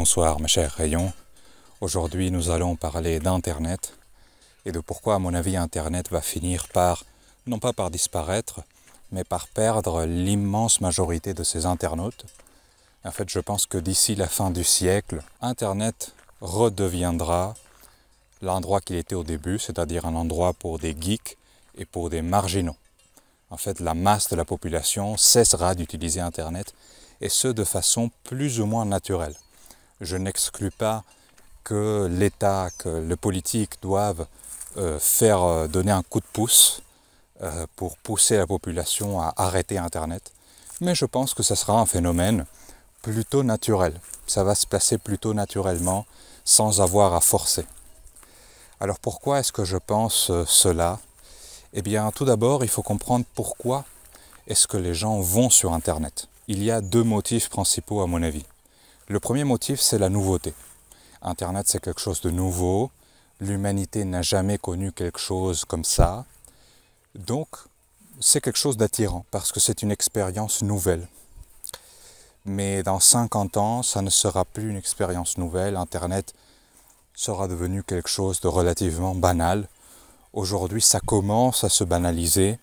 Bonsoir mes chers rayons. Aujourd'hui nous allons parler d'Internet et de pourquoi à mon avis Internet va finir par, non pas par disparaître, mais par perdre l'immense majorité de ses internautes. En fait, je pense que d'ici la fin du siècle, Internet redeviendra l'endroit qu'il était au début, c'est-à-dire un endroit pour des geeks et pour des marginaux. En fait, la masse de la population cessera d'utiliser Internet, et ce de façon plus ou moins naturelle. Je n'exclus pas que l'État, que le politique doivent donner un coup de pouce pour pousser la population à arrêter Internet, mais je pense que ce sera un phénomène plutôt naturel. Ça va se passer plutôt naturellement, sans avoir à forcer. Alors pourquoi est-ce que je pense cela ? Eh bien, tout d'abord, il faut comprendre pourquoi est-ce que les gens vont sur Internet. Il y a deux motifs principaux à mon avis. Le premier motif, c'est la nouveauté. Internet, c'est quelque chose de nouveau. L'humanité n'a jamais connu quelque chose comme ça. Donc, c'est quelque chose d'attirant parce que c'est une expérience nouvelle. Mais dans 50 ans, ça ne sera plus une expérience nouvelle. Internet sera devenu quelque chose de relativement banal. Aujourd'hui, ça commence à se banaliser.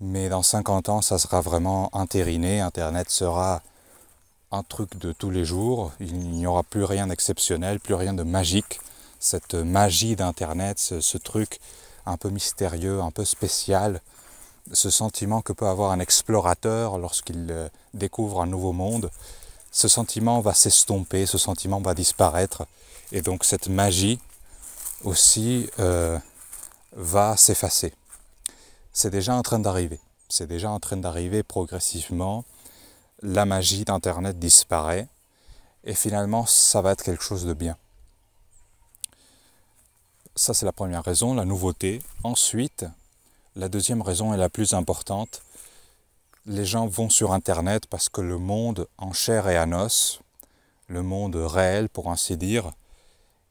Mais dans 50 ans, ça sera vraiment entériné. Internet sera un truc de tous les jours. Il n'y aura plus rien d'exceptionnel, plus rien de magique. Cette magie d'Internet, ce truc un peu mystérieux, un peu spécial, ce sentiment que peut avoir un explorateur lorsqu'il découvre un nouveau monde, ce sentiment va s'estomper, ce sentiment va disparaître. Et donc cette magie aussi va s'effacer. C'est déjà en train d'arriver. C'est déjà en train d'arriver progressivement. La magie d'Internet disparaît et finalement ça va être quelque chose de bien. Ça c'est la première raison, la nouveauté. Ensuite, la deuxième raison est la plus importante. Les gens vont sur Internet parce que le monde en chair et en os, le monde réel pour ainsi dire,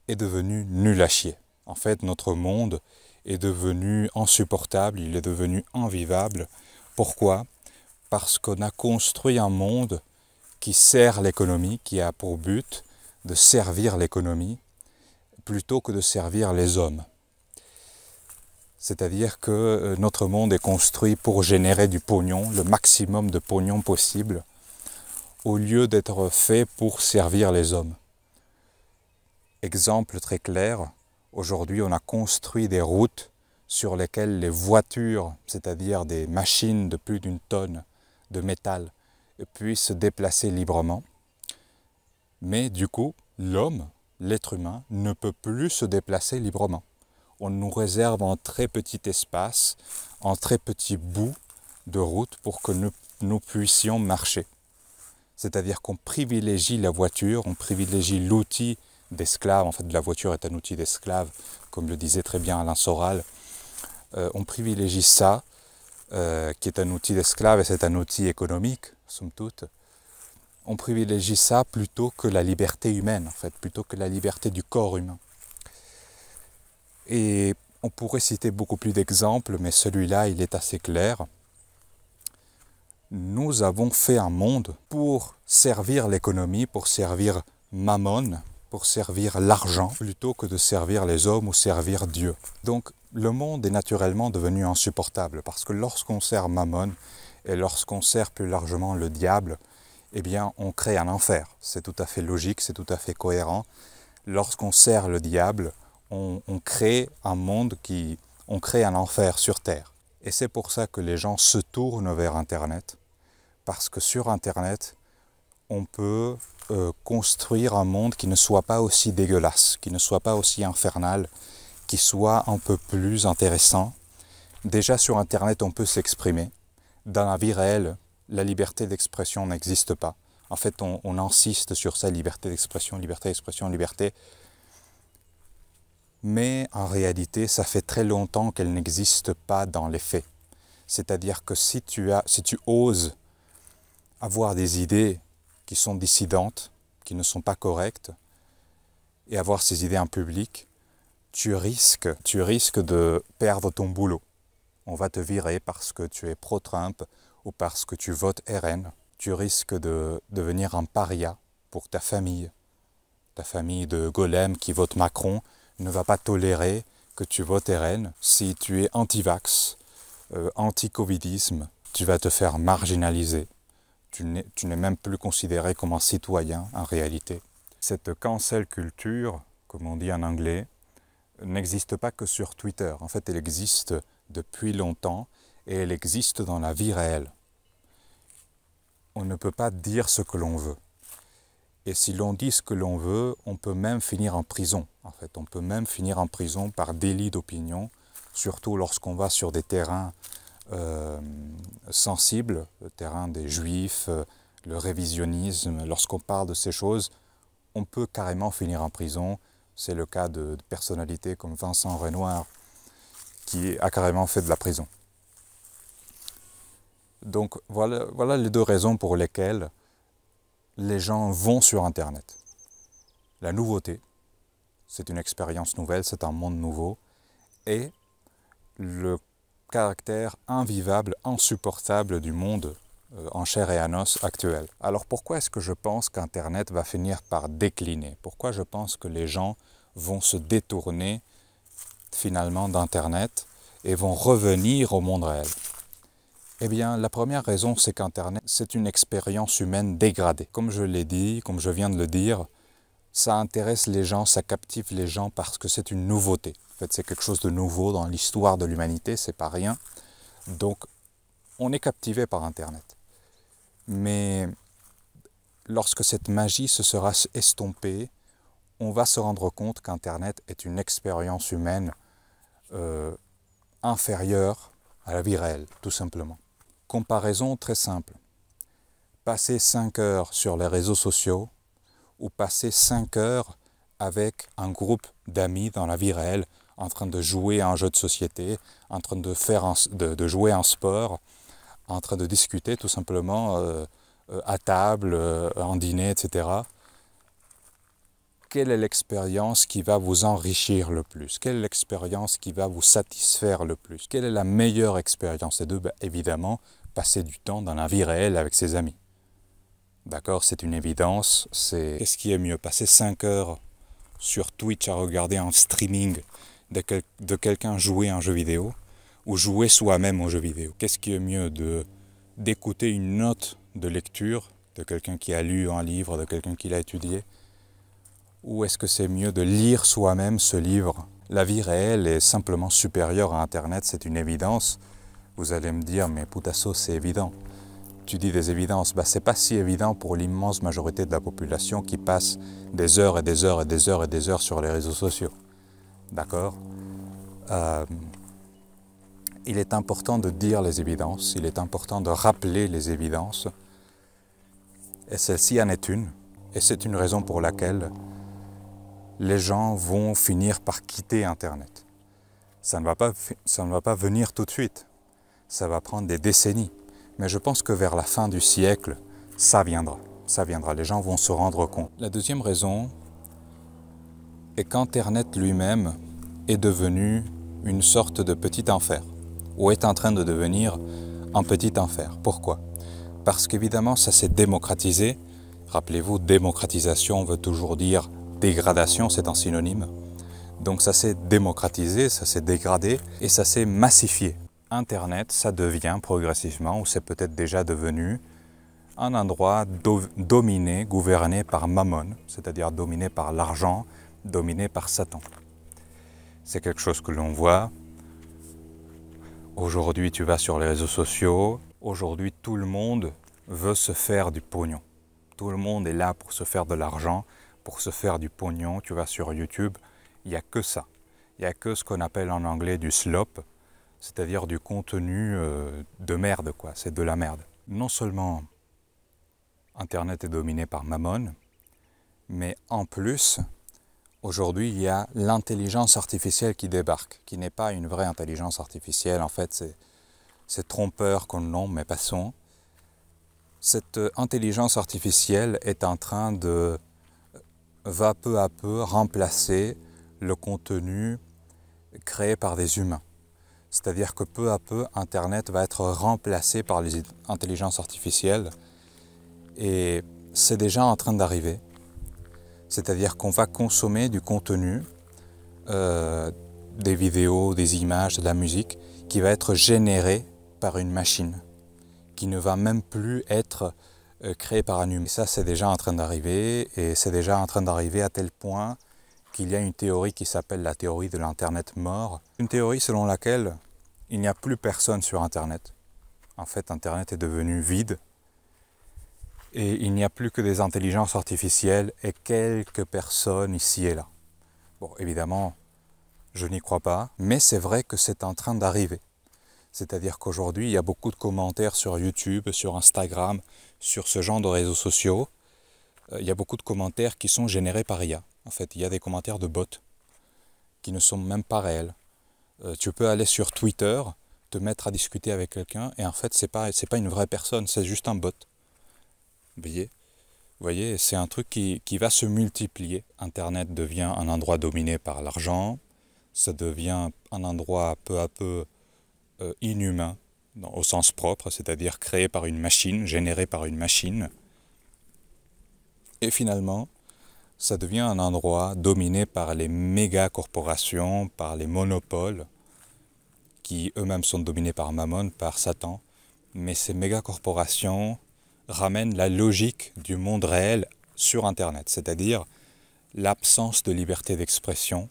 est devenu nul à chier. En fait, notre monde est devenu insupportable, il est devenu invivable. Pourquoi ? Parce qu'on a construit un monde qui sert l'économie, qui a pour but de servir l'économie, plutôt que de servir les hommes. C'est-à-dire que notre monde est construit pour générer du pognon, le maximum de pognon possible, au lieu d'être fait pour servir les hommes. Exemple très clair, aujourd'hui on a construit des routes sur lesquelles les voitures, c'est-à-dire des machines de plus d'une tonne de métal, puissent se déplacer librement. Mais du coup, l'homme, l'être humain, ne peut plus se déplacer librement. On nous réserve un très petit espace, un très petit bout de route pour que nous puissions marcher. C'est-à-dire qu'on privilégie la voiture, on privilégie l'outil d'esclave. En fait, la voiture est un outil d'esclave, comme le disait très bien Alain Soral. On privilégie ça, qui est un outil d'esclave, et c'est un outil économique, somme toute. On privilégie ça plutôt que la liberté humaine, en fait, plutôt que la liberté du corps humain. Et on pourrait citer beaucoup plus d'exemples, mais celui-là, il est assez clair. Nous avons fait un monde pour servir l'économie, pour servir Mammon, pour servir l'argent, plutôt que de servir les hommes ou servir Dieu. Donc le monde est naturellement devenu insupportable, parce que lorsqu'on sert Mammon, et lorsqu'on sert plus largement le diable, eh bien on crée un enfer. C'est tout à fait logique, c'est tout à fait cohérent. Lorsqu'on sert le diable, on crée un monde on crée un enfer sur terre. Et c'est pour ça que les gens se tournent vers Internet, parce que sur Internet, on peut construire un monde qui ne soit pas aussi dégueulasse, qui ne soit pas aussi infernal, qui soit un peu plus intéressant. Déjà sur Internet, on peut s'exprimer. Dans la vie réelle, la liberté d'expression n'existe pas. En fait, on insiste sur ça, liberté d'expression, liberté d'expression, liberté. Mais en réalité, ça fait très longtemps qu'elle n'existe pas dans les faits. C'est-à-dire que si tu oses avoir des idées qui sont dissidentes, qui ne sont pas correctes, et avoir ces idées en public, tu risques de perdre ton boulot. On va te virer parce que tu es pro-Trump ou parce que tu votes RN. Tu risques de devenir un paria pour ta famille. ta famille de golems qui votent Macron ne va pas tolérer que tu votes RN. Si tu es anti-vax, anti-covidisme, tu vas te faire marginaliser. Tu n'es même plus considéré comme un citoyen en réalité. Cette cancel culture, comme on dit en anglais, n'existe pas que sur Twitter. En fait, elle existe depuis longtemps et elle existe dans la vie réelle. On ne peut pas dire ce que l'on veut. Et si l'on dit ce que l'on veut, on peut même finir en prison. En fait, on peut même finir en prison par délit d'opinion, surtout lorsqu'on va sur des terrains sensibles, le terrain des juifs, le révisionnisme. Lorsqu'on parle de ces choses, on peut carrément finir en prison. C'est le cas de personnalités comme Vincent Renoir, qui a carrément fait de la prison. Donc voilà les deux raisons pour lesquelles les gens vont sur Internet. La nouveauté, c'est une expérience nouvelle, c'est un monde nouveau, et le caractère invivable, insupportable du monde en chair et en os actuel. Alors pourquoi est-ce que je pense qu'Internet va finir par décliner? Pourquoi je pense que les gens vont se détourner finalement d'Internet et vont revenir au monde réel? Eh bien, la première raison, c'est qu'Internet, c'est une expérience humaine dégradée. Comme je l'ai dit, comme je viens de le dire, ça intéresse les gens, ça captive les gens parce que c'est une nouveauté. En fait, c'est quelque chose de nouveau dans l'histoire de l'humanité, c'est pas rien. Donc, on est captivé par Internet. Mais lorsque cette magie se sera estompée, on va se rendre compte qu'Internet est une expérience humaine inférieure à la vie réelle, tout simplement. Comparaison très simple. Passer 5 heures sur les réseaux sociaux ou passer 5 heures avec un groupe d'amis dans la vie réelle en train de jouer à un jeu de société, en train de jouer à un sport, en train de discuter tout simplement à table, en dîner, etc. Quelle est l'expérience qui va vous enrichir le plus? Quelle est l'expérience qui va vous satisfaire le plus? Quelle est la meilleure expérience des deux? Évidemment, passer du temps dans la vie réelle avec ses amis. D'accord, c'est une évidence. Qu'est-ce qui est mieux? Passer 5 heures sur Twitch à regarder un streaming de quelqu'un jouer à un jeu vidéo ou jouer soi-même au jeu vidéo? Qu'est-ce qui est mieux d'écouter une note de lecture de quelqu'un qui a lu un livre, de quelqu'un qui l'a étudié? Ou est-ce que c'est mieux de lire soi-même ce livre? La vie réelle est simplement supérieure à Internet, c'est une évidence. Vous allez me dire, mais putasso, c'est évident. Tu dis des évidences, c'est pas si évident pour l'immense majorité de la population qui passe des heures et des heures et des heures et des heures sur les réseaux sociaux. D'accord? Il est important de dire les évidences, il est important de rappeler les évidences. Et celle-ci en est une. Et c'est une raison pour laquelle les gens vont finir par quitter Internet. Ça ne va pas venir tout de suite. Ça va prendre des décennies. Mais je pense que vers la fin du siècle, ça viendra. Ça viendra. Les gens vont se rendre compte. La deuxième raison est qu'Internet lui-même est devenu une sorte de petit enfer. Ou est en train de devenir un petit enfer. Pourquoi? Parce qu'évidemment, ça s'est démocratisé. Rappelez-vous, démocratisation veut toujours dire dégradation, c'est un synonyme. Donc ça s'est démocratisé, ça s'est dégradé et ça s'est massifié. Internet, ça devient progressivement, ou c'est peut-être déjà devenu, un endroit dominé, gouverné par Mammon, c'est-à-dire dominé par l'argent, dominé par Satan. C'est quelque chose que l'on voit. Aujourd'hui, tu vas sur les réseaux sociaux. Aujourd'hui, tout le monde veut se faire du pognon. Tout le monde est là pour se faire de l'argent, pour se faire du pognon. Tu vas sur YouTube, il n'y a que ça. Il n'y a que ce qu'on appelle en anglais du slop, c'est-à-dire du contenu de merde, quoi. C'est de la merde. Non seulement Internet est dominé par Mammon, mais en plus, aujourd'hui, il y a l'intelligence artificielle qui débarque, qui n'est pas une vraie intelligence artificielle. En fait, c'est trompeur comme nom, mais passons. Cette intelligence artificielle est en train va peu à peu remplacer le contenu créé par des humains. C'est-à-dire que peu à peu, Internet va être remplacé par les intelligences artificielles et c'est déjà en train d'arriver. C'est-à-dire qu'on va consommer du contenu, des vidéos, des images, de la musique, qui va être généré par une machine, qui ne va même plus être créé par un humain. Et ça, c'est déjà en train d'arriver, et c'est déjà en train d'arriver à tel point qu'il y a une théorie qui s'appelle la théorie de l'Internet mort. Une théorie selon laquelle il n'y a plus personne sur Internet. En fait, Internet est devenu vide, et il n'y a plus que des intelligences artificielles et quelques personnes ici et là. Bon, évidemment, je n'y crois pas, mais c'est vrai que c'est en train d'arriver. C'est-à-dire qu'aujourd'hui, il y a beaucoup de commentaires sur YouTube, sur Instagram, sur ce genre de réseaux sociaux. Il y a beaucoup de commentaires qui sont générés par IA. En fait, il y a des commentaires de bots qui ne sont même pas réels. Tu peux aller sur Twitter, te mettre à discuter avec quelqu'un, et en fait, c'est pas une vraie personne, c'est juste un bot. Vous voyez, c'est un truc qui va se multiplier. Internet devient un endroit dominé par l'argent, ça devient un endroit peu à peu inhumain, au sens propre, c'est-à-dire créé par une machine, généré par une machine. Et finalement, ça devient un endroit dominé par les méga corporations, par les monopoles, qui eux-mêmes sont dominés par Mammon, par Satan. Mais ces méga corporations ramènent la logique du monde réel sur Internet, c'est-à-dire l'absence de liberté d'expression,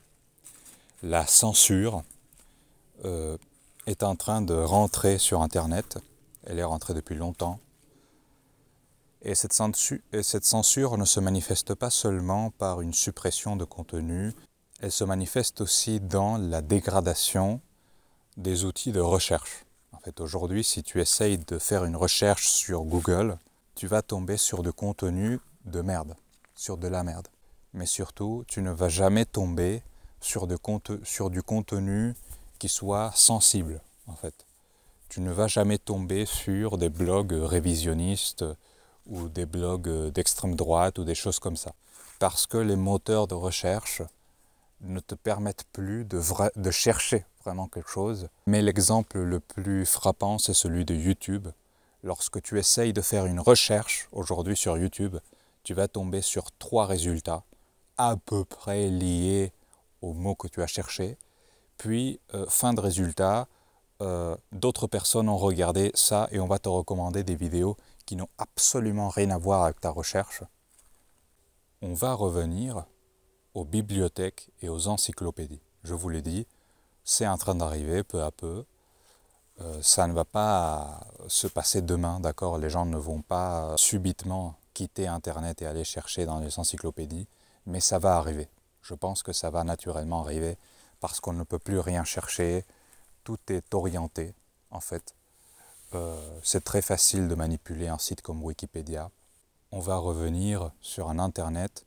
la censure est en train de rentrer sur Internet. Elle est rentrée depuis longtemps. Et cette censure ne se manifeste pas seulement par une suppression de contenu, elle se manifeste aussi dans la dégradation des outils de recherche. En fait, aujourd'hui, si tu essayes de faire une recherche sur Google, tu vas tomber sur du contenu de merde, sur de la merde. Mais surtout, tu ne vas jamais tomber sur du contenu qui soit sensible, en fait. Tu ne vas jamais tomber sur des blogs révisionnistes ou des blogs d'extrême droite ou des choses comme ça. Parce que les moteurs de recherche ne te permettent plus de chercher vraiment quelque chose. Mais l'exemple le plus frappant, c'est celui de YouTube. Lorsque tu essayes de faire une recherche aujourd'hui sur YouTube, tu vas tomber sur 3 résultats à peu près liés au mot que tu as cherché. Puis, fin de résultat, d'autres personnes ont regardé ça et on va te recommander des vidéos qui n'ont absolument rien à voir avec ta recherche. On va revenir aux bibliothèques et aux encyclopédies. Je vous l'ai dit, c'est en train d'arriver peu à peu. Ça ne va pas se passer demain, d'accord? Les gens ne vont pas subitement quitter Internet et aller chercher dans les encyclopédies, mais ça va arriver. Je pense que ça va naturellement arriver parce qu'on ne peut plus rien chercher. Tout est orienté, en fait. C'est très facile de manipuler un site comme Wikipédia. On va revenir sur un Internet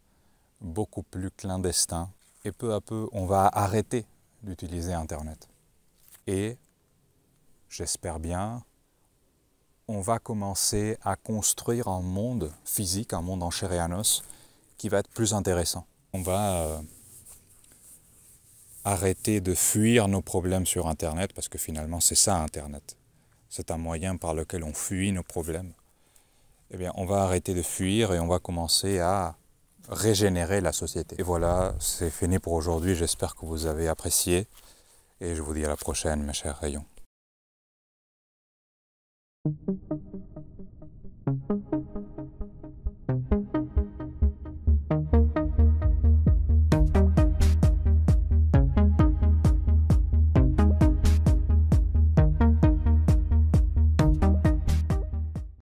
beaucoup plus clandestin. Et peu à peu, on va arrêter d'utiliser Internet. Et, j'espère bien, on va commencer à construire un monde physique, un monde en chair et en os, qui va être plus intéressant. On va arrêter de fuir nos problèmes sur Internet, parce que finalement, c'est ça Internet. C'est un moyen par lequel on fuit nos problèmes. Eh bien, on va arrêter de fuir et on va commencer à régénérer la société. Et voilà, c'est fini pour aujourd'hui. J'espère que vous avez apprécié. Et je vous dis à la prochaine, mes chers rayons.